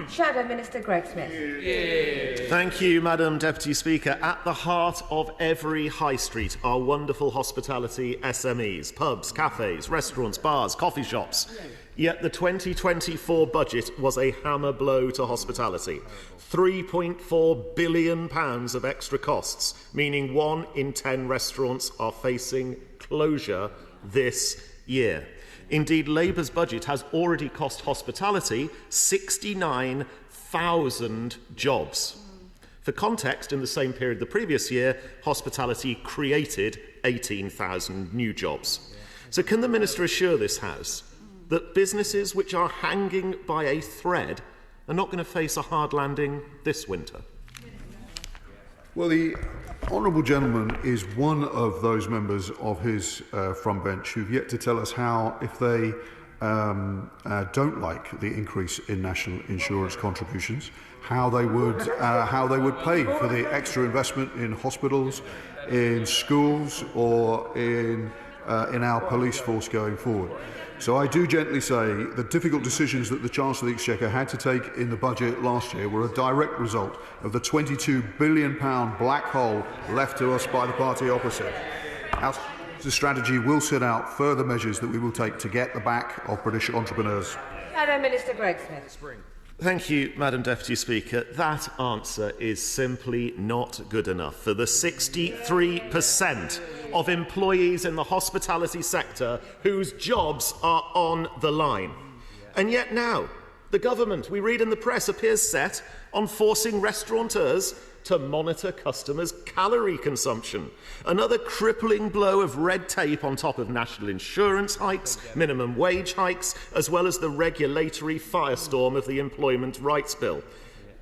Shadow Minister Greg Smith. Thank you, Madam Deputy Speaker. At the heart of every high street are wonderful hospitality SMEs, pubs, cafes, restaurants, bars, coffee shops. Yet the 2024 budget was a hammer blow to hospitality. £3.4 billion of extra costs, meaning 1 in 10 restaurants are facing closure this year. Indeed, Labour's budget has already cost hospitality 69,000 jobs. For context, in the same period the previous year, hospitality created 18,000 new jobs. So can the Minister assure this House that businesses which are hanging by a thread are not going to face a hard landing this winter? Well, the honourable gentleman is one of those members of his front bench who've yet to tell us how, if they don't like the increase in national insurance contributions, how they would pay for the extra investment in hospitals, in schools, or in our police force going forward. So I do gently say the difficult decisions that the Chancellor of the Exchequer had to take in the budget last year were a direct result of the £22 billion black hole left to us by the party opposite. Our strategy will set out further measures that we will take to get the back of British entrepreneurs. Shadow Minister Greg Smith. Thank you, Madam Deputy Speaker. That answer is simply not good enough for the 63% of employees in the hospitality sector whose jobs are on the line. And yet now, the government, we read in the press, appears set on forcing restaurateurs to monitor customers' calorie consumption. Another crippling blow of red tape on top of national insurance hikes, minimum wage hikes, as well as the regulatory firestorm of the Employment Rights Bill.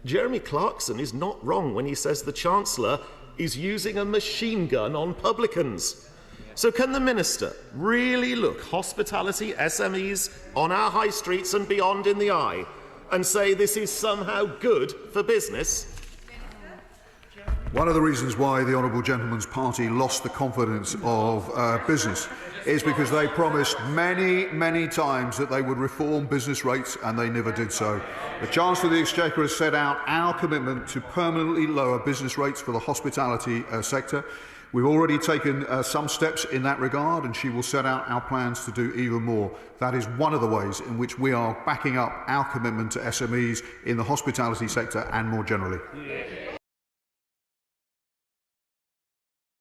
Jeremy Clarkson is not wrong when he says the Chancellor is using a machine gun on publicans. So can the Minister really look hospitality SMEs on our high streets and beyond in the eye and say this is somehow good for business? One of the reasons why the honourable gentleman's party lost the confidence of business is because they promised many, many times that they would reform business rates, and they never did so. The Chancellor of the Exchequer has set out our commitment to permanently lower business rates for the hospitality sector. We've already taken some steps in that regard, and she will set out our plans to do even more. That is one of the ways in which we are backing up our commitment to SMEs in the hospitality sector and more generally.